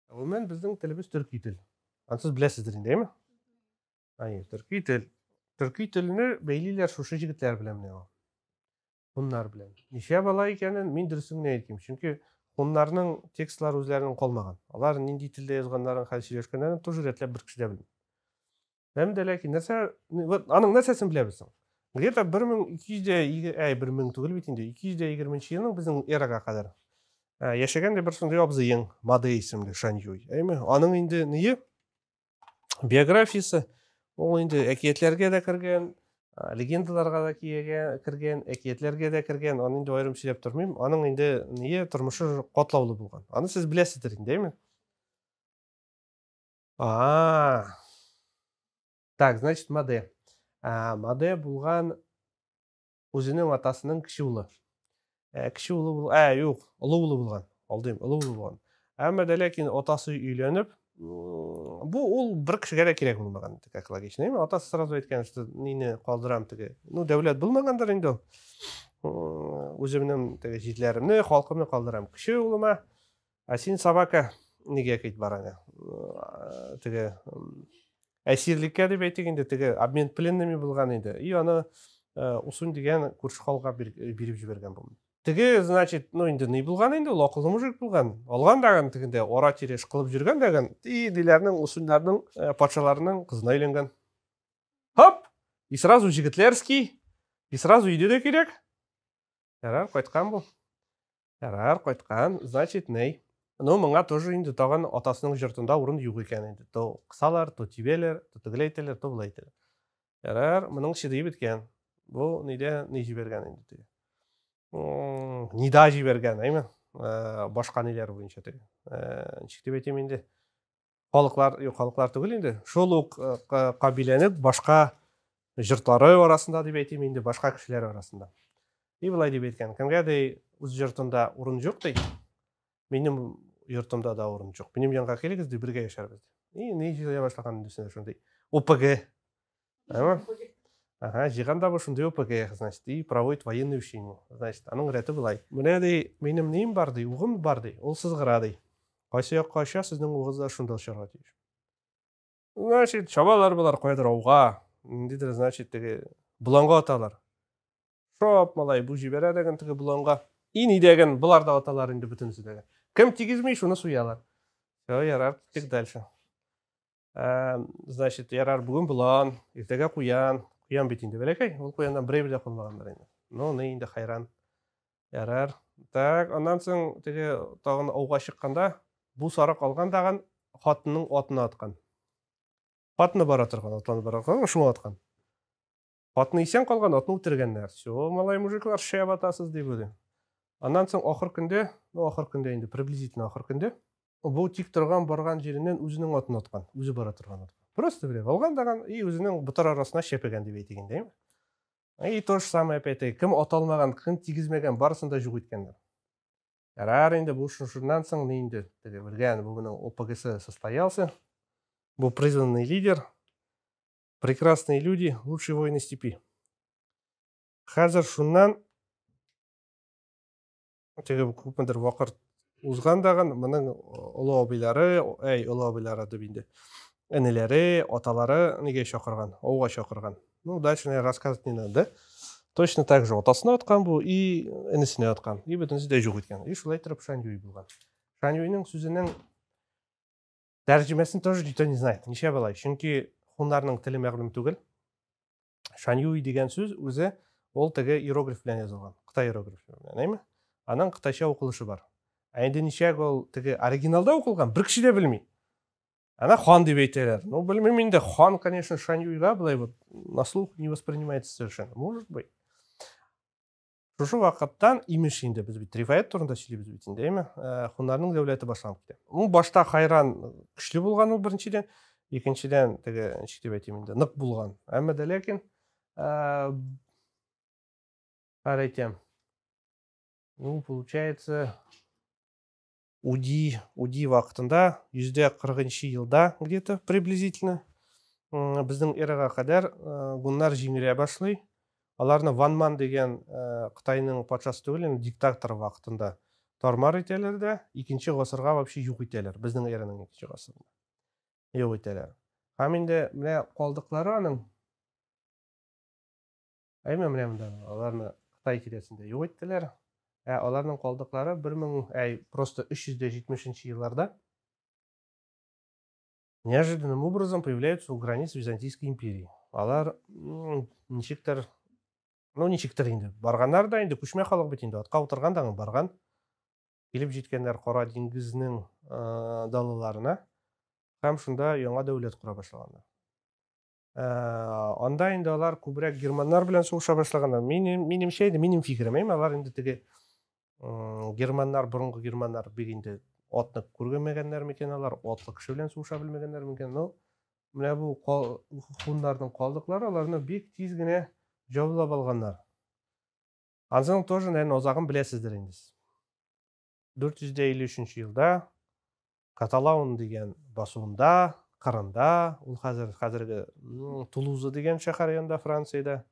Онымен біздің тіліміз түркі тіл. Ансыз білесіздер енді, ме? Түркі тіл. Түркі тіліні бейлилер шушы жігітлер білем не. Хуннар білем. Неше бала екенін мен дұрысыңны айтайын. Чүнки хуннарның текстлары өзлерінің қолмаған. Олар нинди тілде yazганнарын, хәл сөйлешкендерін тоже ретлеп бір кіші де білмейді. Hem de lakin aның нәрсесін біле білсің. Где-то 1200 түгіл бетінде 220 жылының біздің эраға қадар. Яшаганда бір сондай абзыйың Маде есімді Шаньюй. Аның енді нее биографиясы, ол енді әкиетлерге де кірген, легендаларға да кірген, әкиетлерге де кірген, оны енді айрым сөйлеп тұрмайым. Аның енді нее тұрмышы қотлаулы болған. Аны сіз білесіздер енді, ме? Так, значит, Маде. Маде болған өзінің атасының кіші ұлы. Кіші ұлы болған, жоқ, ұлы ұлы болған. Алдайым, ұлы ұлы болған. Әмі де ләкин отасы үйленіп, бұл ол бір кішіге де керек болмаған, как логично. Атасы сразу айтқан, что нені қалдырам тіге. Дәулет болмағандар енді. Өзімнің жетілерімні, халқымны қалдырам. Кіші ұлыма, сен собака неге кет бараны. Тіге әсерлікке деп айтегенде тіге обмен пленными болған енді. И аны ұсын деген көрші қалға беріп жіберген болмын. Тіге, значит, енді не болған енді, ол ақылы мұжик болған. Олған даған тігінде ора тереш қылып жүрген даған, и делерінің ұсынларының патшаларының қызына үйленген. Хоп! И сразу жігітлерский, и сразу үйде де керек. Ярар, қайтқан бұл. Ярар, қайтқан, значит, ней. Но мыңа тоже енді таған атасының жұртында орын юг екен енді. То қысалар, то тибелер, то тігілейтелер, то бұлайтелер. Ярар, мұның шыдый біткен. Бұл неде не жіберген енді. Нида жіберген, әйме? Башқа нелер бойынша тегі. Шектеп етем енді. Халықлар түгіл енді. Шолуқ қабиленіп, башқа жұртлары арасында деп етем енді, башқа кішілер арасында. И бұлай деп еткен. Кімге де өз жұртында орын жоқ дейді. Менің yurtumda da orun жоқ. Benim yanға келіңіз де бірге yaşar бізде. И не жия башлаған дүсіне шондай. ОПГ. Жиғанда бұл шондай ОПГ, значит, и проводит военный учение. Значит, аның реті бұлай. Міне дей, менің нейім бар дей, уғым бар дей, ол сызғыра дей. Қайша сіздің оғызда шондал шарға дей. Значит, шабалар бұлар қойдыр ауға. Дедір, значит, бұланға аталар. Шоп, малай, бұл жібері деген тігі бұланға. И не деген, бұлар да аталар енді бүтінсі деген. Кім тегізмей, шуны суялар. Все, ярар, тек дальше. Значит, ярар бүгін бұлан, ертеге қуян бетінде белекай. Ол қуяндан бірей-бірде қылмағандар енді. Но, не енді қайран. Ярар. Так, ондан соң теге тағын ауға шыққанда, бұл сарық алғандаған қатының отына атқан. Қатыны бара тұрған, атланы бара тұрған, шуға атқан. Қатыны исен қалған, отны өтіргенлер. Все, малай мужиклар шая батасыз деп өді. Ondan soң ақыр күнде енді приблизительно ақыр күнде бұл тик тұрған барған жерінен өзінің атын атқан, өзі бара тұрған атқан. Просто біле алғандаған и өзінің бұтар арасына шепеген деп айтеген деймін. И то же самое опять кім аталмаған, кім тигізмеген барысында жүк еткендер. Ярар енді бұл шыншыннан соң нейінді білген бұның ОПГ-сі состоялся. Бұл признанный лидер, прекрасные люди, лучшие воины степи. Қазір шыннан көпмендір вақыр ұзғандаған мұның ұлы абилары дебінде. Әнелері, аталары неге шақырған, оуға шақырған. Ну, дальше рассказать не надо. Точно так же отасына атқан бұл и әнесіне атқан. И бүтінсі де жоқ еткен. И шулай тұрып Шаньюй болған. Шаньюйның сөзінің тәржімесін тоже никто не знает. Неше балай. Чүнки хундарның тілі мәғлім түгіл. Шаньюй деген сөз өзі ол тігі иероглиф білен yazылған. Қытай иероглиф білен. Аның қытайша оқылышы бар. Әйінде нешек ол тігі оригиналда оқылған, бір кіші де білмей. Ана хан деп айтылар. Ну, білмеймін енді, хан, конечно, Шаньюйға былай вот на слух не воспринимается совершенно. Может быть. Шушы вақыттан имеш енді біз бит риваят турында сөйлейбіз бит енді, еме? Хунарның дәулеті башланып кетті. Башта хайран күшлі болған ол біріншіден, екіншіден тігі деп айтайын енді нық болған. Әмі де ләкин қарайтем. Ну, получается, Уди вақытында, 140 елда где-то приблизительно, біздің эраға қадар гуннар жеңіле башлай. Аларны Ван Ман деген Қытайның патшасы түгіл, диктатор вақытында тормар ителер де, 2 ғасырға вообще юк ителер, біздің эраның 2 ғасырында. Юк ителер. Һәм инде менә калдыклары аның әйме менә монда аларны Кытай тирәсендә юк иттеләр. Аларның калдыклары 370 елларда неожиданным образом появляются у границ Византийской империи. Алар ничектер инде барганнар да инде күчмә халык бит инде атка утырган да барган. Килеп җиткәннәр Кара диңгезнең далаларына һәм шунда яңа дәүләт кура башлаганнар. Анда инде алар күбрәк германнар белән сугыша башлаганнар. Минем фикерем, алар инде теге германнар, борынгы германнар бик инде атны күргәнмәгәннәр микән алар, атлы кеше белән сугыша белмәгәннәр микән. Но менә бу хуннарның калдыклары аларны бик тиз генә җаулап алганнар. Ансын тоже, наверное, озагын беләсездер инде. 453 елда Каталаун дигән басуында, Кырында, ул хәзерге Тулуза дигән шәһәр янында Франциядә,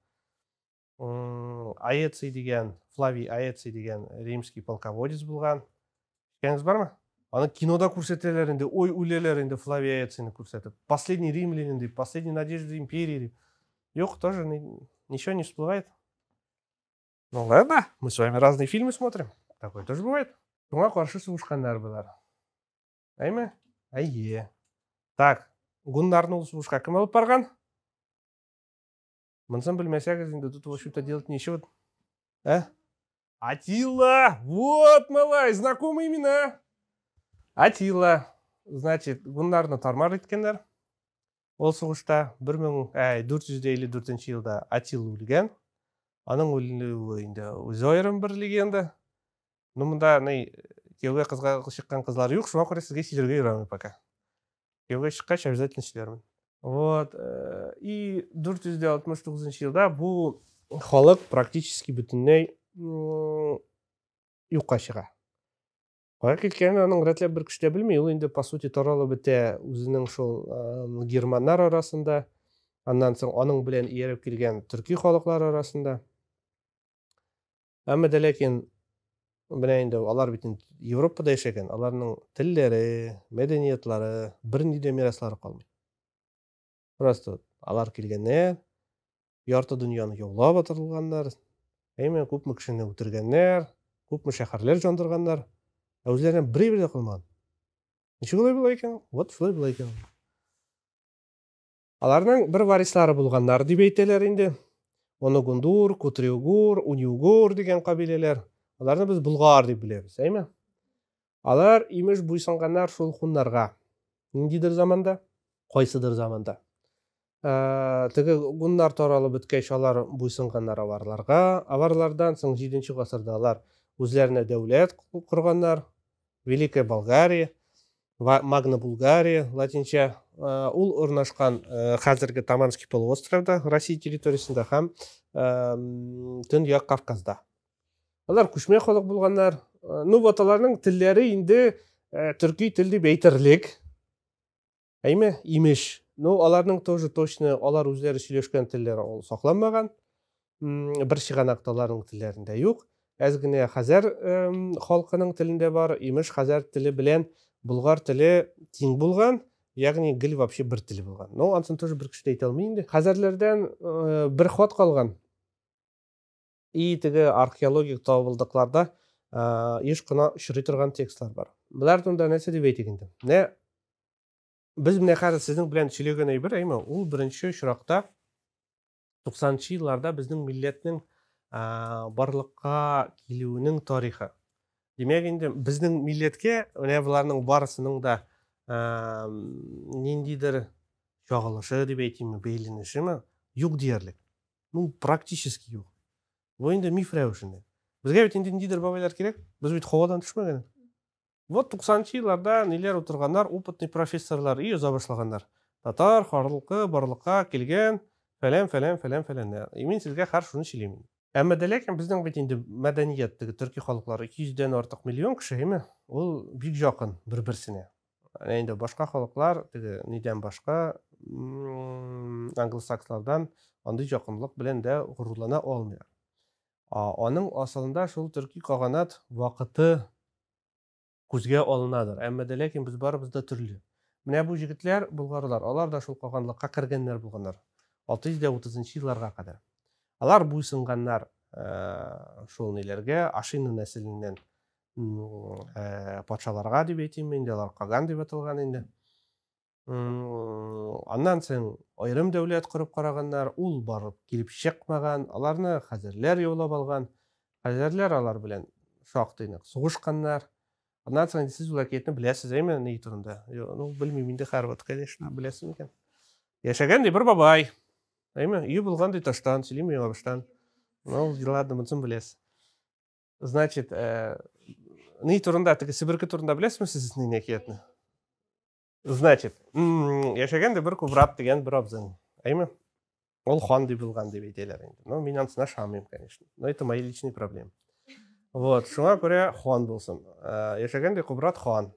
Аэций дигән, Флавий Аэций дигән римский полководец булган. Ишеткәнегез бармы? Аны кинода күрсәтәләр инде, ой үләләр инде Флавий Аэцийны күрсәтеп. Последний римлянин дип, последняя надежда империи дип. Юк, тоже ничего не всплывает. Ну ладно, мы с вами разные фильмы смотрим. Такое тоже бывает. Шуңа каршы сугышканнар булар. Әйме? Әйе. Так, гуннарны ул сугышка кем алып барган? Монсын белмәсәгез инде тут в общем-то делать нечего. Атилла! Вот, малай, знакомые имена. Атилла. Значит, гуннарны тормар иткәннәр. Ол сугышта 454 елда Атилла үлгән. Аның үлүе инде үзе аерым бер легенда. Ну монда кияүгә кызга чыккан кызлар юк, шуңа күрә сезгә сөйләргә ярамый пока. Кияүгә чыккач обязательно сөйләрмен. Вот, и 469 елда бу халык практически бөтенләй юкка чыга. Кая киткәнен аның рәтләп бер кеше дә белми, ул инде по сути таралып бетә үзенең шул германнар арасында, аннан соң аның белән ияреп килгән төрки халыклар арасында. Әмма дә ләкин менә инде алар бит Европада яшәгән, аларның телләре, мәдәниятлары, берни дә мираслары калмый. Просто алар килгәннәр, ярты дөньяны яулап атырылганнар, күпме кешене үтергәннәр, күпме шәһәрләр жандырганнар, үзләреннән бер дә калмаган. Ничек була икән? Вот шулай була икән. Аларның бер варислары булганнар дип әйтәләр инде. Оногундур, Кутриугур, Униугур дигән кабиләләр. Аларны без Булгар дип беләбез, әйме? Алар имеш буйсынганнар шул хуннарга. Ниндидер заманда, кайсыдыр заманда. Теге гуннар таралып беткәч алар буйсынганнар аварларга. Аварлардан соң 7-нче гасырда алар үзләренә дәүләт курганнар. Великая Болгария, Магна Булгария, латинча. Ул урнашкан хәзерге Таманский полуостровда, Россия территориясендә һәм Төньяк Кавказда. Алар күчмә халык булганнар. Ну вот аларның телләре инде төрки тел дип әйтерлек. Әйме, имеш. Ну аларның тоже точно алар үзләре сөйләшкән телләре ул сакланмаган. Бер чыганакта аларның телләрендә юк. Әз генә хәзәр халкының телендә бар. Имеш хәзәр теле белән Булгар теле тиң булган, ягъни гел вообще бер теле булган. Ну ансын тоже бер кеше әйтә алмый инде. Хәзәрләрдән бер хат калган. И теге археологик табылдыкларда еш кына очрый торган текстлар бар. Булар турында нәрсә дип әйтик инде. Без менә хәзер сезнең белән сөйләгән әйбер, әйме, ул беренче очракта 90-нчы елларда безнең милләтнең барлыкка килүенең тарихы. Демәк инде безнең милләткә менә буларның барысының да ниндидер чагылышы дип әйтимме, бәйләнешеме юк диярлек. Ну практически юк. Бу инде миф рәвешендә. Безгә бит инде ниндидер бабайлар кирәк. Без бит һавадан төшмәгән. Вот 90-нчы елларда ниләр утырганнар, опытный профессорлар и яза башлаганнар. Татар харлыкка, барлыкка килгән, фәлән. Мин сезгә һәр шуны сөйлим. Әмма дә ләкин безнең бит инде мәдәният, теге төрки халыклары 200-дән артык миллион кеше, әйме? Ул бик якын бер-берсенә. Инде башка халыклар, теге нидән башка англосакслардан андый якынлык белән дә горурлана алмыйлар. Аның асылында шул төрки каганат вакыты күзге алынадыр. Әмма дә ләкин без барыбызда төрле. Менә бу җегетләр булгарлар, алар да шул калганлыкка кергәннәр булганнар. 630 елларга кадәр. Алар буйсынганнар шул ниләргә, Ашина нәселеннән патшаларга дип әйтим инде, алар Каган дип аталган инде. Аннан соң айрым дәүләт корып караганнар, ул барып килеп чыкмаган, аларны хәзерләр яулап алган. Хәзерләр алар белән шактый нык сугышканнар. Аннан соң сез ул әкиятне беләсез, әйме, ни турында? Ну, белмим инде һәрвакыт, конечно, беләсез микән? Яшәгән ди бер бабай. Әйме, үй булган ди таштан, Селим Яңабыштан. Ну, ладно, монысын беләсез. Значит, ни турында, теге Себерке турында беләсезме сез ни әкиятне? Значит, яшәгән ди бер Кубрат дигән бер абзый. Әйме? Ол хан дип булган дип әйтәләр инде. Ну, мин ансына шамыйм, конечно. Но это мои личные проблемы. Вот, шуңа күрә хан булсын. Яшәгән ди Кубрат хан.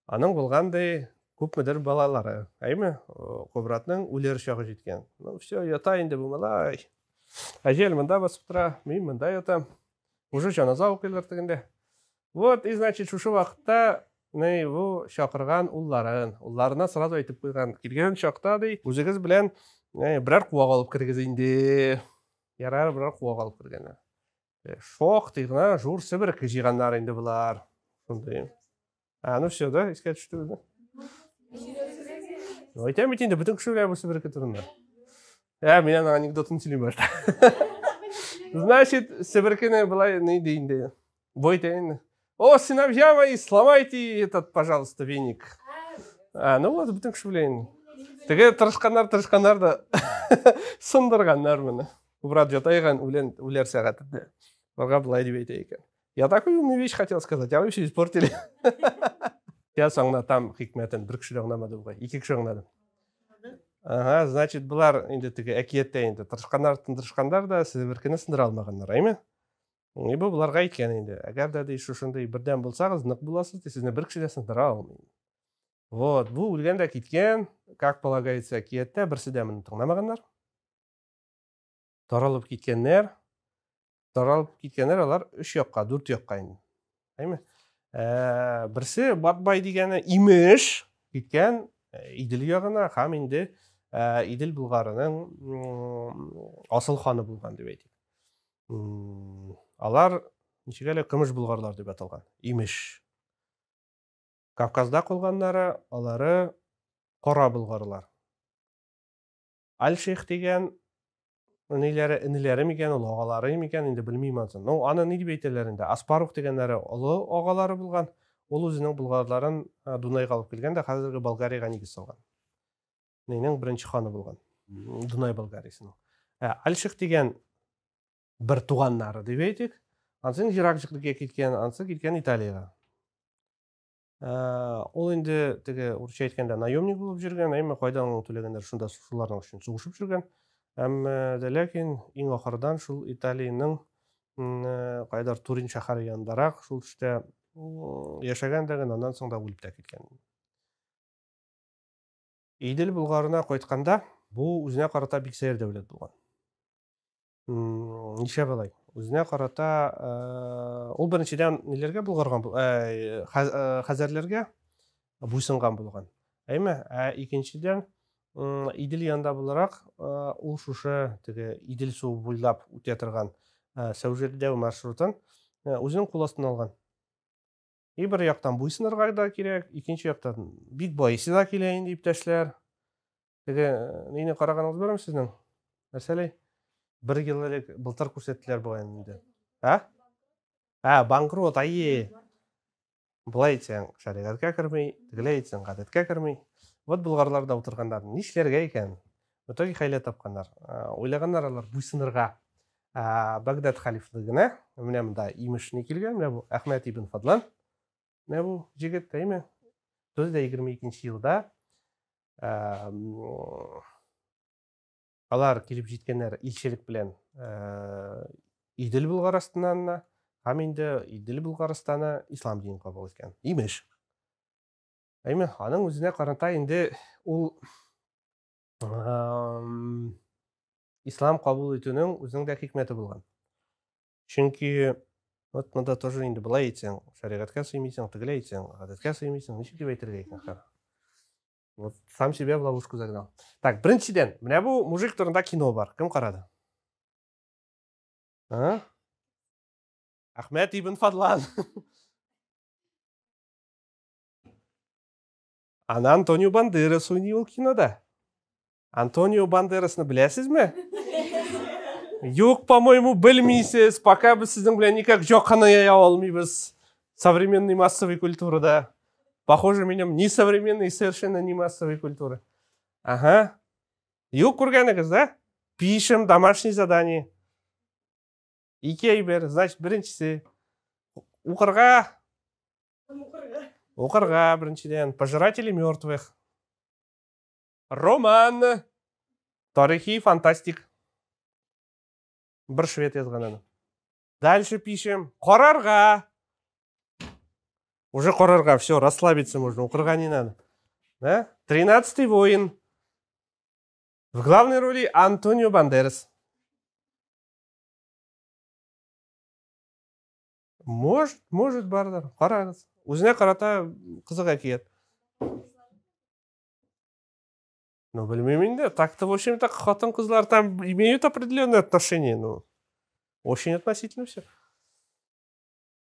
Аның булган ди күпмедер балалары. Әйме? Кубратның үләр чагы җиткән. Ну, все, ята инде бу малай. Әҗәл монда басып тора, мин монда ятам. Уже җаназа укыйлар тегендә. Вот, и значит, шушы вакытта не бу чакырган улларына сразу әйтеп куйган. Килгән чакта ди, үзегез белән берәр куак алып кергез инде. Ярар, берәр куак алып кергәннәр. Шактый гына жур Себерке җыйганнар инде булар. Шундый. Ну все, да, искә төштегез, да? Әйтәм бит инде, бөтен кешеләр бу Себерке турында. Мен анекдотын сөйлим башта. Значит, Себеркене былай не ди инде. Бойтен. О, сыновья мои, сломайте этот, пожалуйста, веник. Ну вот, бөтен кешеләр. Теге тырышканнар да сындырганнар моны. Брат жатайган үләр сәгатендә. Алга былай дип әйтә икән. Я такую умную вещь хотел сказать, а вы все испортили. Я соңна там хикмәтен бер кеше гынамады бугай, ике кеше гынады. Ага, значит, булар инде теге әкияттә инде тырышкандар да Себеркене сындыра алмаганнар, әйме? И бу буларга әйткән инде. Әгәр дә ди шушындай бердәм булсагыз, нык буласыз, сезне бер кеше дә сындыра алмый. Вот, бу үлгән дә киткән, как полагается, әкияттә берсе дә моны тыңламаганнар. Таралып киткәннәр, алар 3 якка, 4 якка инде. Әйме? Берсе Батбай дигәне имеш киткән Идел ягына, һәм инде Идел булгарының асыл ханы булган дип әйтик. Алар ничегәле көмеш булгарлар дип аталган. Имеш. Кавказда калганнары, алары кара булгарлар. Аль-Шейх дигән инеләре микән, агалары микән, инде белмим аны. Ну, аны ни дип әйтәләр инде? Аспарух дигәннәре олы агалары булган. Ул үзенең булгарларын Дунайга алып килгән дә хәзерге Болгариягә нигез салган. Нинең беренче ханы булган. Дунай Болгариясының. Аль-Шейх дигән бер туганнары дип әйтик. Ансын җиракчылыкка киткән, ансы киткән Италиягә. Ул инде теге урысча әйткәндә наемник булып жүргән, әйме кайдан түләгәннәр шунда шуларның өчен сугышып жүргән. Әмма дә ләкин иң ахырдан шул Италиянең кайдар Турин шәһәре яндарак шул төштә яшәгән дә аннан соң да үлеп тә киткән. Идел булгарына кайтканда, бу үзенә карата бик сәер дәүләт булган. Ничә булай? Үзенә карата ул беренчедән ниләргә булгарган, хәзерләргә буйсынган булган. Әйме, икенчедән Идел янда буларак ул шушы теге Идел су буйлап үтә торган Сәүҗәдә маршрутын үзенең кул астына алган. И бер яктан буйсынырга да кирәк, икенче яктан бик байсы да килә инде иптәшләр. Теге нинә караганыгыз бармы сезнең? Мәсәлән, 1 ел элек былтыр күрсәттеләр буган инде. Банкрот, Булай әйтсәң, шәригатькә керми, тегеләй әйтсәң, гадәткә керми. Вот булгарларда утыргандар, нишләргә икән? Итоги хәйлә тапканнар. Уйлаганнар алар буйсынырга. Багдад халифлыгына, менә монда имешне килгән, менә бу Әхмәт ибн Фадлан. Менә бу җегет әйме? 1922 елда алар килеп җиткәннәр илчелек белән Идел Булгарстанына, һәм инде Идел Булгарстаны ислам динен кабул иткән. Имеш. Әйме, аның үзенә карата инде ул ислам кабул итүнең үзенең дә хикмәте булган. Чөнки Вот мында тоже енді былай айтсаң, шариғатқа сыймайсың, тігіле айтсаң, ғадатқа сыймайсың, неше деп айтырға екен қара. Вот сам себя в ловушку загнал. Так, біріншіден, міне бұл мужик турында кино бар. Кім қарады? Ахмет ибн Фадлан. Ана Антонио Бандерас ойнай ол кинода. Антонио Бандерасны білесіз ме? Жоқ, по-моему, білмейсіз. Пока біз сіздің білен никак жоққаны алмайбыз современной массовой культурада. Похоже, менем не современной, совершенно не массовой культуры. Ага. Yok көргеніңіз, да? Пишем домашнее задание. Икей бер, значит, біріншісі. Оқырға біріншіден. Пожиратели мертвых. Роман. Тарихи фантастик. Бір швед yazғанын. Дальше пишем. Қорарға. Уже қорарға, все, расслабиться можно. Оқырға не надо. Да? 13-й воин. В главной роли Антонио Бандерас. Может бардар. Қараңыз. Өзіне қарата қызық әкиет. Ну, білмеймін де. Так-то, в общем-то, қатын қызлар там имеют определенное отношение. Ну, очень относительно все.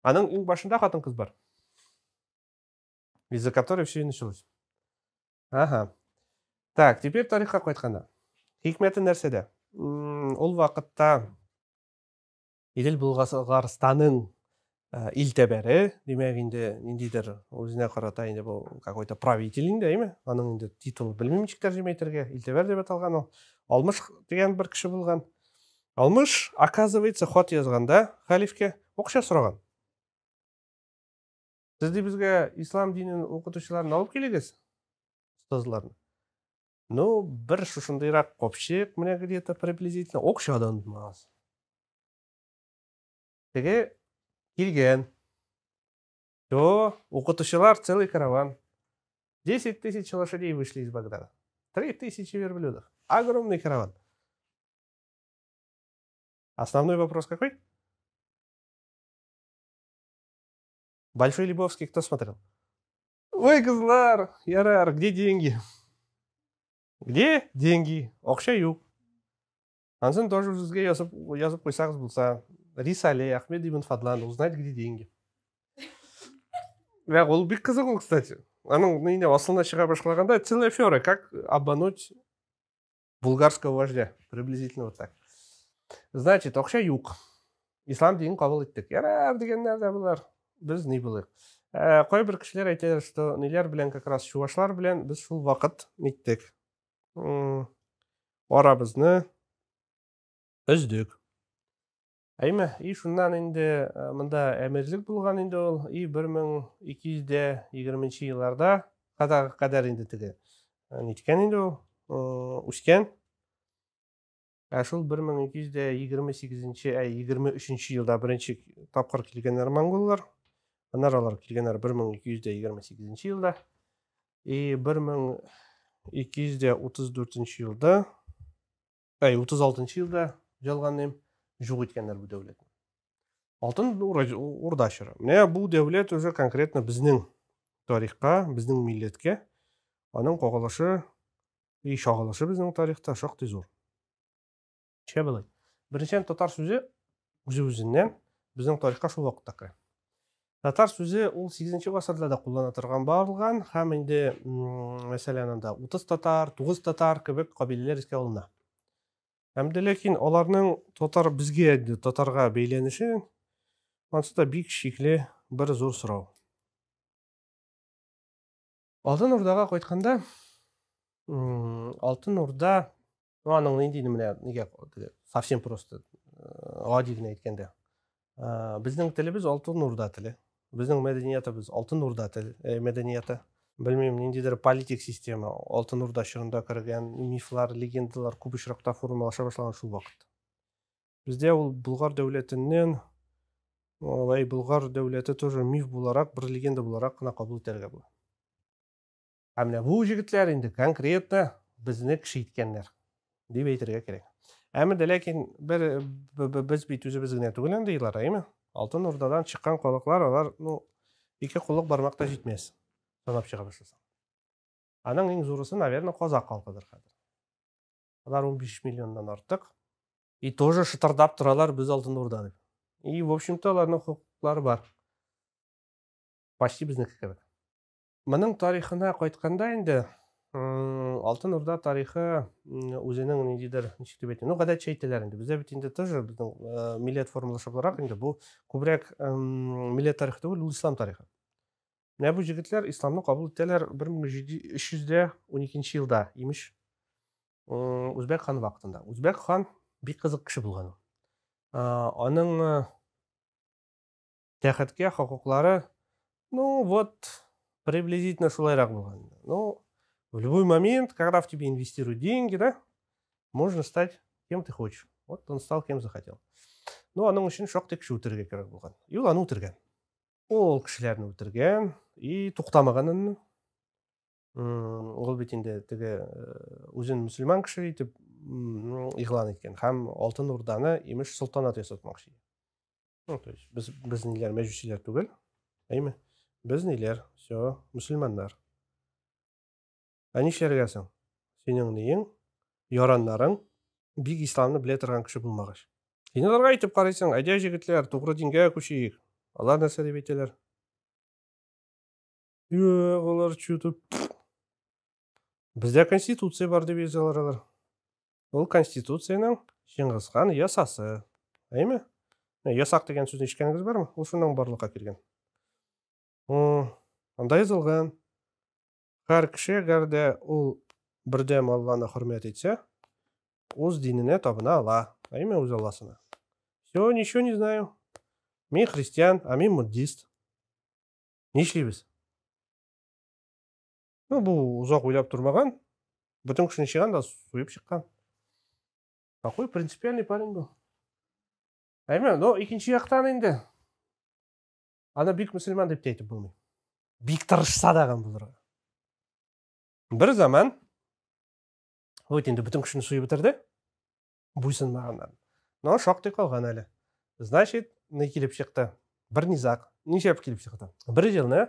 Аның ең башында қатын қыз бар. Из-за которой все и началось. Ага. Так, теперь тарихқа қайтқанда. Хикметі нәрседе. Ол вақытта Еділ Бұлғарстаның илтебері, демек енді нендейдер өзіне қарата енді бұл какой-то правитель дейме. Аның енді титул білмейміншік тәржімейтерге илтебер деп аталған ол. Алмыш деген бір кіші болған. Алмыш, оказывается, хат yazғанда халифке оқша сұраған. Сізді бізге ислам динін оқытушыларын алып келегіз, ұстазларын. Ну, бір шушындайрақ қопшек, міне где-то приблизительно оқшадан мағыз. Теге келген. Оқытушылар целый караван. 10 тысяч лошадей вышли из Багдада. 3000 верблюдов. Огромный караван. Основной вопрос какой? Большой Лебовский кто смотрел? Ой, кызлар, ярар, где деньги? Где деньги? Оқша юк. Ансын тоже сізге yazып қойсаңыз болса, Рисале, Ахмед ибн Фадлан, узнать, где деньги. Бірақ ол бек қызық ол, кстати. Аның нейне асылына шыға башқалағанда целая афера, как обмануть булгарского вождя. Приблизительно вот так. Значит, оқша юк. Ислам дейін қабыл еттік. Ярар деген нәрді бұлар. Біз не болайық. Қой бір кішілер айтады, что нелер білен, как раз шувашлар білен, біз шул вақыт неттік. Арабызны үздік. Әйме, шуннан енді мұнда әмірлік болған енді ол 1220 елларда қадар енді тігі. Неткен енді ол үскен. Әшіл 1223 елда бірінші тапқыр келгенер монголлар. Анаралар келгенер 1228 елда. 1234 елда, 36 елда жалғаннем жоқ еткендер бұл дәулет. Алтын Ордашыры. Міне бұл дәулет уже конкретно біздің тарихқа, біздің миллетке, аның қоғылышы, шағылышы біздің тарихта шақты зор. Че білай? Біріншен татар сөзі өзі-өзінен біздің тарихқа шул вақытта кірі. Татар сөзі ол 8-ші ғасырда да қолдана тұрған барылған, һәм енді мәселен 30 татар, 9 татар кебек қабилелер іске алына. Әмді лекен оларның бізге татарға бейленіші ансыда бик шеклі бір зор сұрау. Алтын Ордаға қойтқанда, Алтын Орда, аның нендейді неге совсем просто ғадигіне еткенде. Біздің тілі Алтын Орда тілі. Біздің мәдениеті Алтын Орда тілі мәдениеті. Білмеймін, нендейдер политик система, Алтын Орда шырында кірген мифлар, легендалар көп шырақта формалаша башлаған шул вақыт. Бізде ол Бұлғар дәулетінен, Бұлғар дәулеті тоже миф боларақ, бір легенда боларақ қына қабыл еттерге бұл. Әміне бұл жігітлер енді конкретно бізіні кішейткендер деп айтырға керек. Әмі дәләкен біз бейт өзі бізгіне түгілен дейлар, әйме? Алтын Ордадан шыққан қолықлар, олар, екі құлық бармақта жетмес. Санап шыға башласаң. Аның ең зұрысы, наверное, Қозақ халқыдыр қазір. Олар 15 миллионнан артық. И тоже шытырдап тұралар біз Алтын Орда деп. И, в общем-то, олардың құқықтары бар. Почти бізнекі кебек. Мұның тарихына қайтқанда енді, Алтын Орда тарихы өзінің не дейдір, нешік деп айтайын. Ғадай чейтелер енді. Бізде бит енді тоже біздің миллет формулашы боларақ енді бұл көбірек миллет тарихы түгіл, бұл ислам тарихы. Міне бұл жігітлер исламны қабыл еттелер 1312 жылда еміш Өзбек хан вақытында. Өзбек хан бик қызық кіші болған. Оның тәхетке құқықлары, приблизительно шулайрақ болған. В любой момент, когда в тебе инвестируют деньги, да, можно стать кем ты хочешь. Вот он стал кем захотел. Аның үшін шоқты кіші өтірге керек болған. И ол аны өтірген. Ол кішілерін өтірген, и тоқтамағанын. Ол бетінде өзін мұсылман кіші етіп иғлан еткен. Хам Алтын Орданы еміш сұлтанат есатмақшы. Біз нелер мәжусилер түгіл. Біз нелер, все, мұсылмандар. Нешерігесің? Сенің нең, яранларың биг исламны біле тұрған кіші болмағаш. Сен оларға айтып қарайсың, айда жігітлер, тоғры динге көшейік. Алар нәрсе деп етелер. Олар чүтіп. Бізде конституция бар деп езелер алар. Ол конституцияның Шыңғыс хан ясасы. Әйме? Ясақ деген сөзін ешкеніңіз бар ма? Ол шынның барлыққа келген. Андай езілген. Әр кіші әрде ол бірдем Алланы құрмет етсе, өз диніне табына ала. Әйме өз Алласына. Все, ничего не знаю. Мен христиан, а мен буддист. Не ішлейбіз? Бұл ұзақ ойлап тұрмаған. Бүтін күшіне шыған да суып шыққан. Какой принципиальный парень бұл. Әйме, екінші яқтан енді. Ана бик мұсылман деп тейтіп болмай. Бик тырышса даған бұларға. Бір заман, енді бүтін күшін суы бітірді, бұйсын мағаннан. Шоқтай қалған әлі. Значит, не келіп шықты? Бір низақ. Нешеп келіп шықты? Бір жылны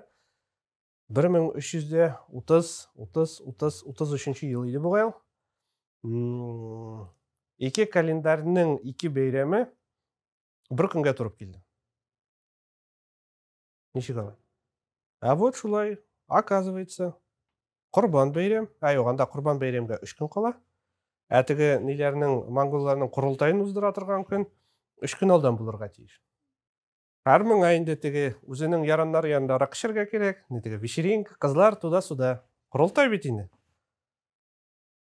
1333 ел еді бұғайыл. Екі календарының екі бейремі бір күнге тұрып келді. Неше қалай? А вот шулай, оказывается, Құрбан бейрем, оғанда Құрбан бейремге 3 күн қала. Әтігі нелерінің, монголларының құрылтайын ұздыра тұрған күн 3 күн алдан бұлырға тейіш. Әрмің айында тегі өзінің яранлары янда арақ ішерге керек, нетігі вечеринка, қызлар туда-суда. Құрылтай бетінде.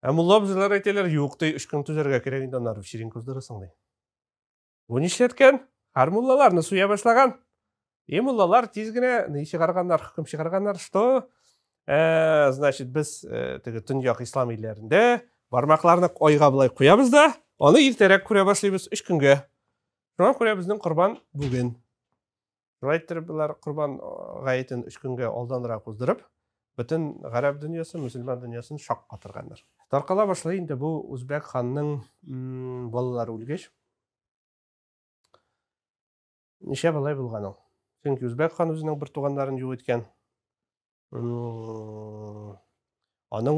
Мұлла бұзылар айтелер, юқтай 3 күн түзерге керек, ондар вечеринка ұздырысыңдай. Оны ішлеткен, әр мұллаларны суя башлаған. Мұллалар тезгіне неше қарғандар, хүкім шығарғандар, что? Значит, біз түндіяқ ислам елерінде бармақларны ойға бұлай қоямыз да, оны ертерек көре башлаймыз 3 күнге. Шуан көре біздің құрбан бүгін. Жолайттыр бұлар құрбан ғайетін 3 күнге олданырақ ұздырып, бүтін ғараб дүниесі, мұсылман дүниесін шақ қатырғандар. Тарқала башлайында бұл Өзбек ханның балалары өлгеш. Неше балай болған ол? Çünkü Өзбек хан өзінің бір туғандарын жоқ еткен. Аның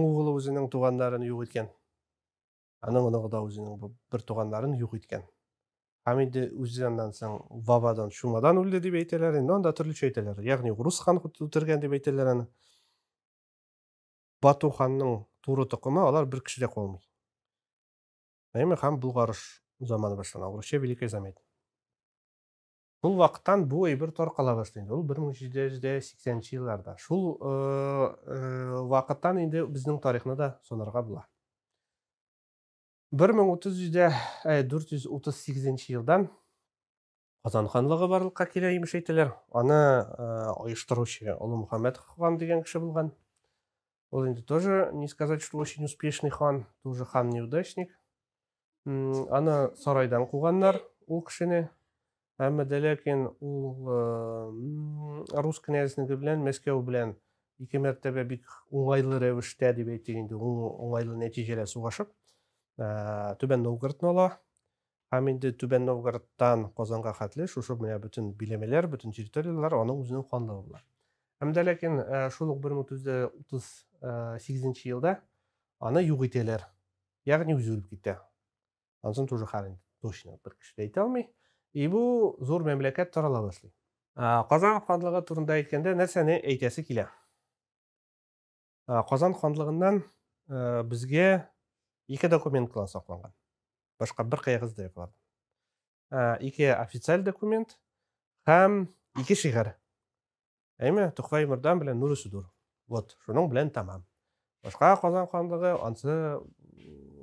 оғылы өзінің туғандарын жоқ еткен. Аның оғы да өзінің бір туғандарын жоқ еткен. Хамиді өзінен соң вабадан, шумадан өлді деп айтелер. Онда түрлі айтелер. Яғни Рус хан өтірген деп айтелер. Бату ханның туры тұқымы, олар бір кішіде қолмай. Әйме хан Бұлғарыш заманы башлана. Орысша Великий Замет. Бұл вақыттан бұл бір торқала башлайды. Ол 1780 жылдарда. Шул вақыттан енді біздің тарихына да сонарға бұла. 1438 жылдан Қазан ханлығы барлыққа келе еміш айтылар. Аны ойыштырушы Ұлы Мұхаммед хан деген кіші болған. Ол енді тоже не сказать, что очень успешный хан, тоже хан-неудачник. Аны сарайдан қуғандар ол кішіне. Әмі дәләкен рус князінгі білен, Мәскеу білен екі мәртебе бік оңайлы рәвіште деп айтегенде оңайлы нәтижелі суғашып, Төбен Новгородны ала. һәм инде Түбән Новгородтан Казанга хәтле шушы менә бөтен биләмәләр, бөтен территориялар аның үзенең ханлыгы була. Һәм дә ләкин шул ук 1938 елда аны юк итәләр. Ягъни үзелеп китә. Ансын тоже хәлен точно бер кеше әйтә алмый. И бу зур мәмләкәт тарала башлый. Казан ханлыгы турында әйткәндә нәрсәне әйтәсе килә? Казан ханлыгыннан безгә 2 документ кылан сакланган. Башка бер кәгазь дә юк. 2 официаль документ һәм 2 шигырь. Әйме, Тукай Мырдан белән Нуры Судур. Вот, шуның белән тамам. Башка Казан ханлыгы ансы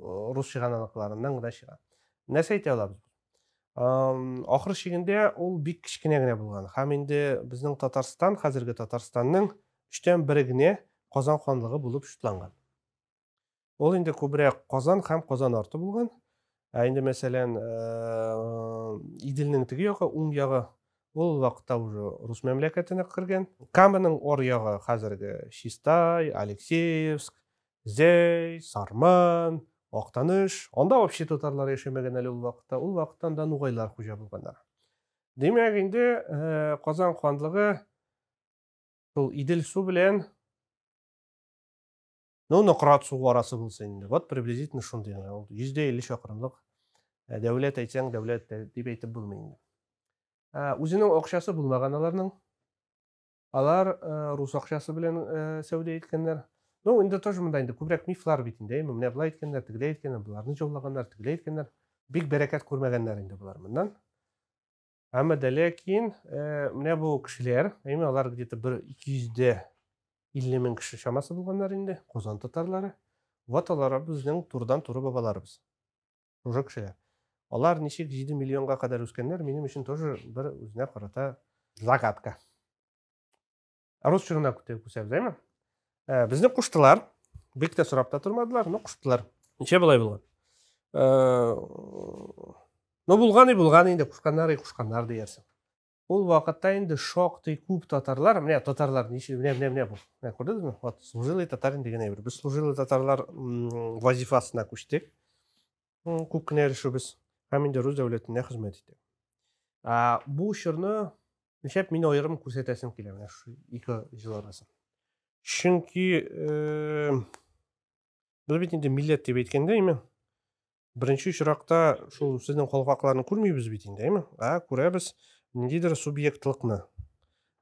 рус чыганакларыннан гына чыга. Нәрсә әйтә алабыз? Ахыр чигендә ул бик кичкенә генә булган. Һәм инде безнең Татарстан, хәзерге Татарстанның 3тән 1 генә Казан ханлыгы булып шутланган. Ул инде күбрәк Казан һәм Казан арты булган. Инде мәсәлән, Иделнең теге ягы, уң ягы ул вакытта уже рус мәмләкәтенә кергән. Каманың ор ягы хәзерге Чистай, Алексеевск, Зәй, Сарман, Актаныш. Анда вообще татарлар яшәмәгән әле ул вакытта. Ул вакыттан да нугайлар хуҗа булганнар. Димәк инде Казан ханлыгы ул Идел су белән Нократ су арасы булса инде. Вот приблизительно шундый. 150 чакрымлык дәүләт әйтсәң, дәүләт дип әйтеп булмый инде. Үзенең акчасы булмаган аларның. Алар рус акчасы белән сәүдә иткәннәр. Инде тоже монда инде күбрәк мифлар бит инде. Менә булай әйткәннәр, тегеләй әйткәннәр, буларны җаулаганнар, тегеләй әйткәннәр. Бик бәрәкәт күрмәгәннәр инде булар моннан. Әмма дә ләкин менә бу кешеләр, әйме алар где-то 250 мең кеше чамасы булганнар инде, Казан татарлары. Вот алар безнең турыдан-туры бабаларыбыз. Шушы кешеләр. Алар ничек 7 миллионга кадәр үскәннәр, минем өчен тоже бер үзенә карата загадка. Рус чорына күтәреп, әйме? Безне куштылар. Бик тә сорап та тормадылар, но куштылар. Ничә булай булган? Булган инде кушканнар диярсең. Ул вакытта инде шактый күп татарлар, менә татарлар ничә менә бу. Менә күрдегезме? Вот служилый татарин дигән әйбер. Без служилый татарлар вазифасына күчтек. Күп кенә эрешебез. Һәм инде рус дәүләтенә хезмәт иттек. Бу чорны ничек мин аерым күрсәтәсем килә менә шу 2 җыл арасы. Чөнки без бит инде милләт дип әйткәндә, әйме? Беренче чиракта шул сезнең халыкларны күрмибез бит инде, әйме? Күрәбез ниндидер субъектлыкны.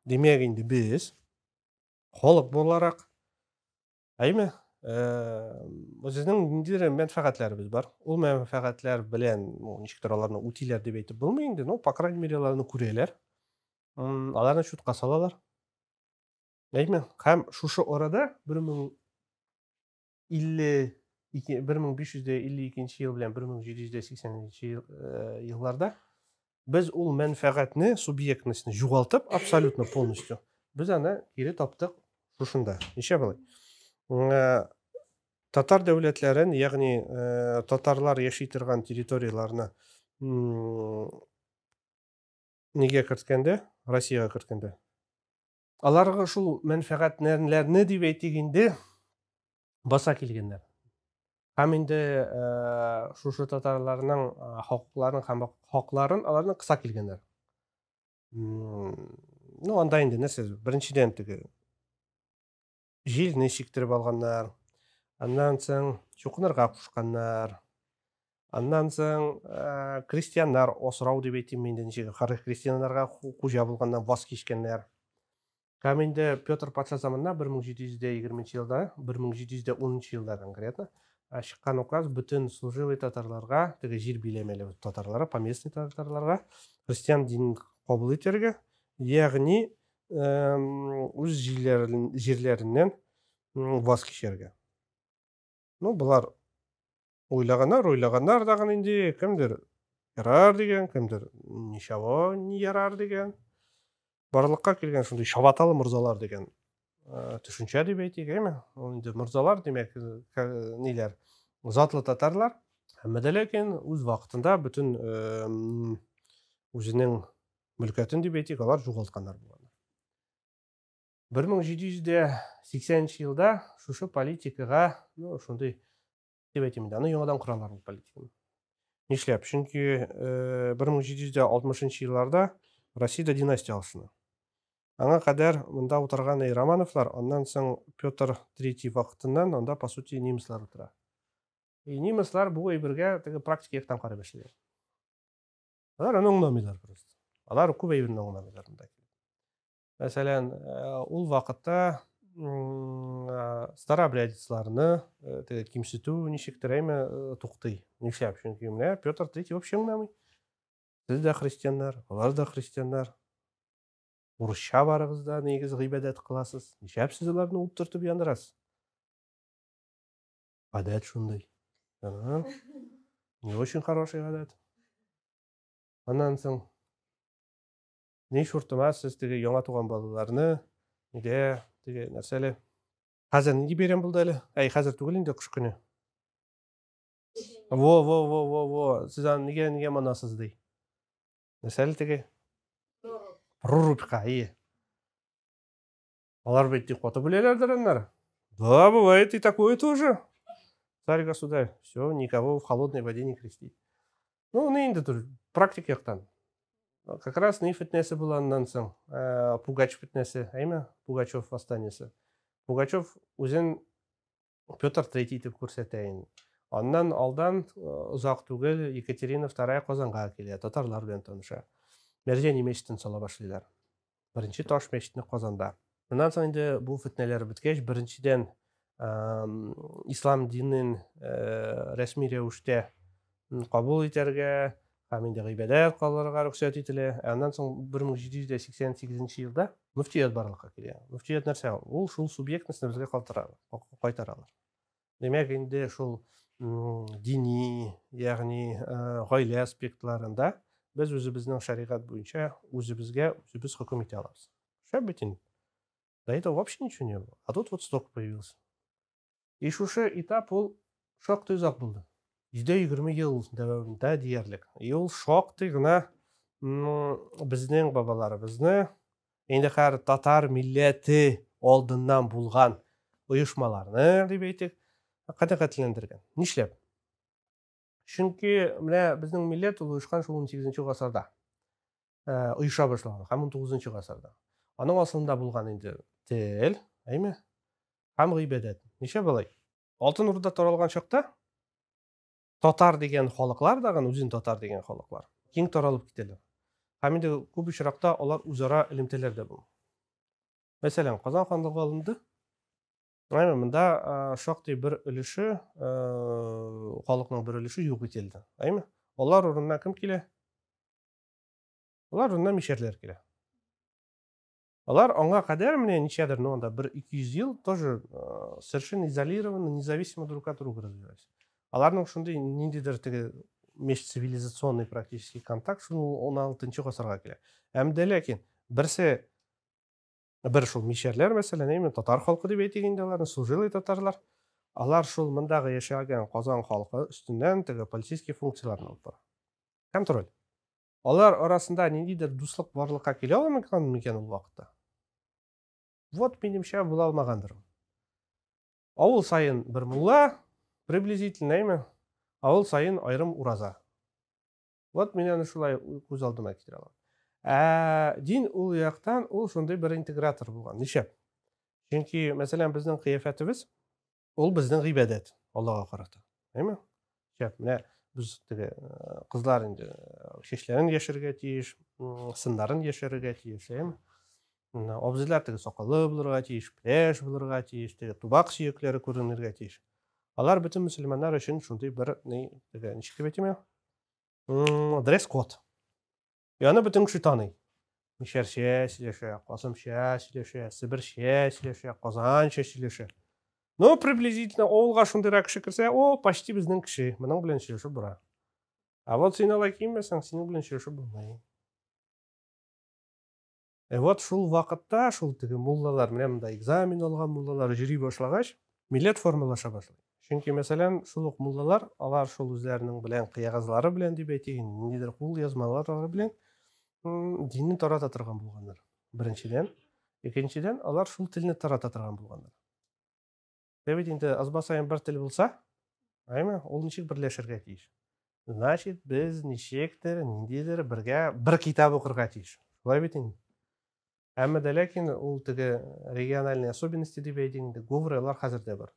Димәк инде без халык буларак, әйме? Үзенең ниндидер мәнфәгатьләребез бар. Ул мәнфәгатьләр белән ничектер аларны үтиләр дип әйтеп булмый инде, но по крайней мере аларны күрәләр. Аларны шутка салалар. Әйме? Һәм шушы арада 1552 ел белән 1780 елларда без ул мәнфәгатьне, субъектнысын югалтып, абсолютно полностью без аны кире таптык шушында. Ничә булай? Татар дәүләтләрен, ягъни татарлар яши торган территорияларны нигә керткәндә, Россиягә керткәндә. Аларга шул мәнфәгатьләрне дип әйтик инде баса килгәннәр. Һәм инде шушы татарларның хакларын һәм хакларын аларны кыса килгәннәр. Анда инде нәрсә? Беренчедән теге җилне чиктереп алганнар. Аннан соң чукынырга кушканнар. Аннан соң крестьяннар осрау дип әйтим инде, ничек крестьяннарга хуҗа булганнан ваз кичкәннәр. Һәм инде Петр патша заманында 1720 елда, 1710 елда конкретно чыккан указ бүтән служилый татарларга, теге җир биләмәле татарларга, поместный татарларга христиан динен кабул итәргә, ягъни үз җирләреннән ваз кичәргә. Булар уйлаганнар дагы инде кемдер ярар дигән, кемдер ничава не ярар дигән. Барлыкка килгән шундый чабаталы морзалар дигән төшенчә дип әйтик, әйме? Инде морзалар димәк, ниләр? Затлы татарлар. Һәм дә ләкин үз вакытында бүтән үзенең мөлкәтен дип әйтик, алар югалтканнар булганнар. 1780 елда шушы политикага, шундый дип әйтим инде, аны яңадан коралар бу политиканы. Нишләп? Чөнки 1760 елларда Россиядә династия алышына. Аңа кадәр монда утырган Романовлар, аннан соң Петр III вакытыннан анда по сути немецлар утыра. Немецлар бу әйбергә теге практика яктан карый башлый. Алар аны аңламыйлар просто. Алар күп әйберне аңламыйлар монда. Мәсәлән, ул вакытта старообрядецларны теге кимсетү ничектер әйме туктый. Нишләп? Чөнки менә Петр III вообще аңламый. Сез дә христианнар, алар да христианнар. Урысча барыгыз да нигез гыйбадәт кыласыз. Нишләп сез аларны уп төртеп яндырасыз? Гадәт шундый. Не очень хороший гадәт. Аннан соң ни шуртыма сез теге яңа туган балаларны нигә теге нәрсәле хәзер нинди бәйрәм булды әле? Хәзер түгел инде кыш көне. Во. Сез аны нигә манасыз ди. Нәрсәле теге? Прорубька, Алар бит коты беләләрдер аннары. Да, бывает и такое тоже. Царь-государь, все, никого в холодной воде не крестить. Ну, инде тур практик яктан. Как раз ни фитнесе була аннан соң, Пугач фитнесе, әйме? Пугачев восстаниесе. Пугачев үзен Петр III итеп күрсәтә инде. Аннан алдан узак түгел Екатерина II Казанга килә, татарлар белән таныша. Мәрҗани мәчетен сала башлыйлар. Беренче таш мәчетне Казанда. Моннан соң инде бу фитнәләр беткәч, беренчедән ислам динен рәсми рәвештә кабул итәргә, һәм инде гыйбадәт кылырга рөхсәт ителә. Аннан соң 1788 елда мөфтият барлыкка килә. Мөфтият нәрсә? Ул шул субъектностьны безгә кайтаралар. Демәк, инде шул дини, ягъни гаилә аспектларында без үзебезнең шәригать буенча үзебезгә үзебез хөкем итә алабыз. Шәп бит инде. До этого вообще ничего не было. А тут вот столько появился. И шушы этап ул шактый узак булды. 120 ел дәвамында диярлек. И ул шактый гына безнең бабаларыбызны инде һәр татар милләте алдыннан булган оешмаларны дип әйтик, канәгатьләндергән. Нишләп? Чөнки менә безнең милләт ул оешкан шул 18-нче гасырда. Оеша башлаган һәм 19-нчы гасырда. Аның асылында булган инде тел, әйме? Һәм гыйбадәт. Ничә булай? Алтын Урда таралган чакта татар дигән халыклар дагы үзен татар дигән халыклар киң таралып китәләр. Һәм инде күп очракта алар үзара элемтәләрдә булды. Мәсәлән, Казан ханлыгы алынды. Әйме, монда шактый бер өлеше, халыкның бер өлеше юк ителде. Әйме? Алар урынына кем килә? Алар урынына мишәрләр килә. Алар аңа кадәр менә ничәдер, анда 1-200 ел тоже совершенно изолированно, независимо друг от друга развивались. Аларның шундый ниндидер теге межцивилизационный практически контакт шул 16-нчы гасырга килә. Әмдә ләкин берсе бер шул мишәрләр мәсәлән, әйме, татар халкы дип әйтик инде аларны, служилый татарлар. Алар шул мондагы яшәгән Казан халкы өстеннән теге полицейский функцияларны алып бара. Контроль. Алар арасында ниндидер дуслык барлыкка килә алмаган микән ул вакытта? Вот минемчә була алмагандыр. Авыл сайын бер мулла, приблизительно, әйме, авыл сайын айрым ураза. Вот менә шулай күз алдыма китерә алам. Дин ул яктан ул шундый бер интегратор булган. Ничә? Чөнки, мәсәлән, безнең кыяфәтебез ул безнең гыйбадәт Аллага карата. Әйме? Шәп, менә без теге кызлар инде чәчләрен яшәргә тиеш, сыннарын яшәргә тиеш, әйме? Абзыйлар теге сакалы булырга тиеш, пляж булырга тиеш, теге тубак сөякләре күренергә тиеш. Алар бөтен мөселманнар өчен шундый бер теге ничек дип әйтим? Дресс-код. Яны бөтен кеше таный. Мишәрчә сөйләшә, Касымча сөйләшә, Себерчә сөйләшә, Казанча сөйләшә. Ну, приблизительно авылга шундыйрак кеше керсә, почти безнең кеше, моның белән сөйләшеп бара. Вот син алай кимәсәң, синең белән сөйләшеп булмый. Вот шул вакытта шул теге муллалар, менә монда экзамен алган муллалар йөри башлагач, милләт формалаша башлый. Чөнки, мәсәлән, шул ук муллалар, алар шул үзләренең белән кыягызлары белән дип әйтик, ниндидер кул язмалары белән динне тарата торган булганнар. Беренчедән, икенчедән, алар шул телне тарата торган булганнар. Бит инде азбасаен бер тел булса, әйме, ул ничек берләшергә тиеш? значит біз нешектір ниндейлер бірге бір китап оқырға тиіш. Солай бет енді. Әмі дәләкин ол тігі региональный особенности деп әйтегенде говорилар қазірде бар.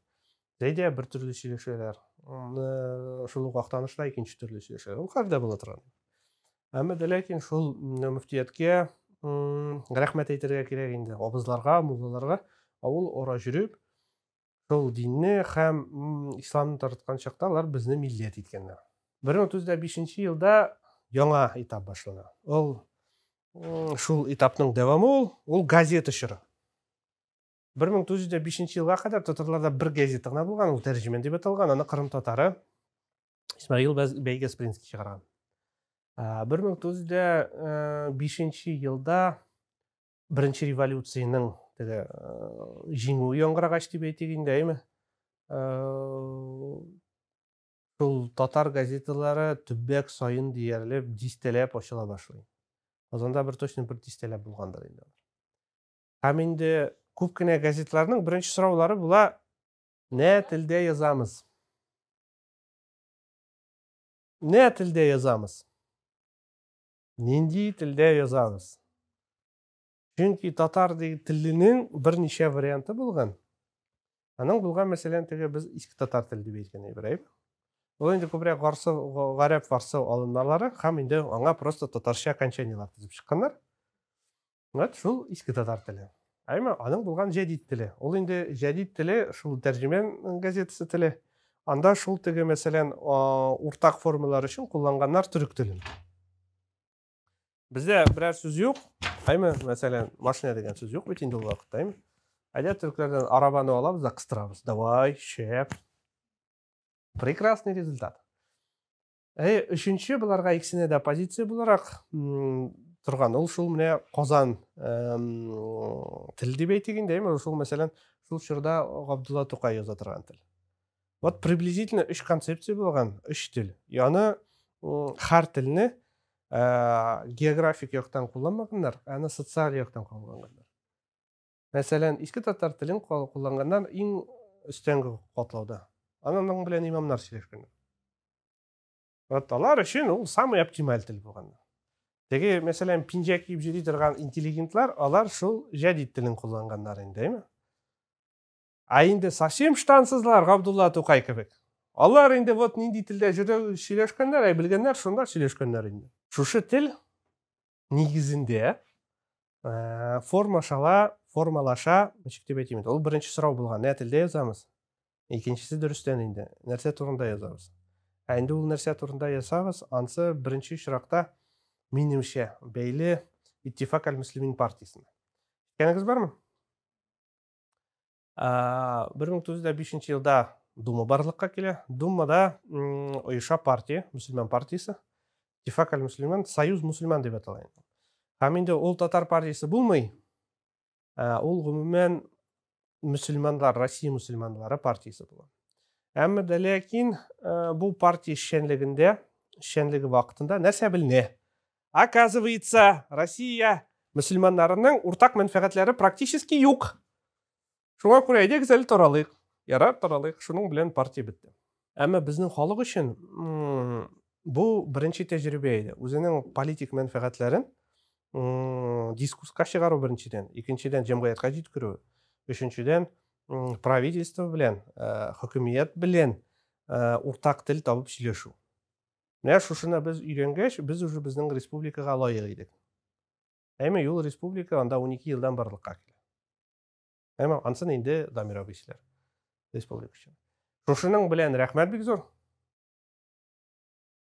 Зайде бір түрлі сөйлешелер, шул уақыттанышта екінші түрлі сөйлешелер. Ол қазірде бола тұрған. Әмі дәләкин шул мүфтиятке рәхмәт әйтергә кирәк инде абызларга, муллаларга. Авыл ора жүріп, шул динне һәм исламны таратқан чакта алар безне милләт иткәннәр. 1905 елда яңа этап башлана. Ол шул этапның дәвамы ул газета чоры. 1905 елга кадәр татарларда бір газета гына булган, ул тәрҗемә дип аталган, аны Кырым татары Исмаил Бәйгеспринский чыгарган. 1905 елда бірінші революцияның жеңуі яңгыраган деп әйтегенде, әйме? Шул татар газеталары төбәк сайын диярлеп, дистәләп ачыла башлый. Озанда бір точно бір дистәләп булгандыр инде. Һәм инде күп кенә газеталарның беренче сораулары була: "Нә телдә язамыз?" Нә телдә язамыз? Нинди телдә язабыз? Чөнки татар теленең берничә варианты булган. Аның булган мәсәлән теге без иске татар теле дип әйткән Ибраһим. Ул инде күбрәк гарәп, фарсы алынмалары һәм инде аңа просто татарча окончаниелар тизеп чыкканнар. Вот шул иске татар теле. Әйме аның булган җәдид теле. Ул инде җәдид теле шул тәрҗемән газетасы теле. Анда шул теге мәсәлән уртак формалар өчен кулланганнар төрек телен. Бездә берәр сүз юк. Әйме мәсәлән машина дигән сүз юк бит инде ул вакытта, әйме? Әйдә төрекләрдән арабаны алабыз да кыстырабыз. Давай, шәп. Прекрасный результат. Өченче буларга икесенә дә позиция буларак торган. Ул шул менә Казан тел дип әйтегәндә, әйме? Шул мәсәлән шул чорда Габдулла Тукай яза торган тел. Вот приблизительно 3 концепция булган, 3 тел. Яны һәр телне географик яктан кулланмаганнар, аны социаль яктан кулланганнар. Мәсәлән, иске татар телен кулланганнар иң өстәнге катлауда. Аның белән имамнар сөйләшкән. Вот алар өчен ул самый оптималь тел булган. Теге мәсәлән пинҗәк киеп йөри торган интеллигентлар, алар шул җәдид телен кулланганнар инде, әйме? Инде совсем штансызлар Габдулла Тукай кебек. Алар инде вот нинди телдә сөйләшкәннәр, белгәннәр, шунда сөйләшкәннәр инде. Шушы тел нигезендә формалаша, ничек дип әйтим инде. Ул беренче сорау булган, нә телдә язамыз? Икенчесе дөрестән инде, нәрсә турында язабыз? Инде ул нәрсә турында язабыз, ансы беренче чиракта минемчә бәйле Иттифак аль-Муслимин партиясына. Икәнегез бармы? 1905 елда Дума барлыкка килә. Думада оеша партия, мусульман партиясы. Иттифак аль-Муслимин, Союз мусульман дип атала. Һәм инде ул татар партиясы булмый. Ул гомумән мусульманлар, Россия мусульманлары партиясы була. Әмма дә ләкин бу партия эшчәнлеге вакытында нәрсә беленә? Оказывается, Россия мусульманнарының уртак мәнфәгатьләре практически юк. Шуңа күрә әйдәгез әле таралыйк. Ярар, таралыйк. Шуның белән партия бетте. Әмма безнең халык өчен бу беренче тәҗрибә иде. Үзенең политик мәнфәгатьләрен дискусска чыгару беренчедән, икенчедән җәмгыятькә җиткерү, өченчедән правительство белән, хөкүмәт белән уртак тел табып сөйләшү. Менә шушыны без өйрәнгәч, без уже безнең республикага лаек идек. Әйме юл республика анда 12 елдан барлыкка килә. Әмма ансын инде Дамир абыйсылар республика өчен. Шушының белән рәхмәт бик зур.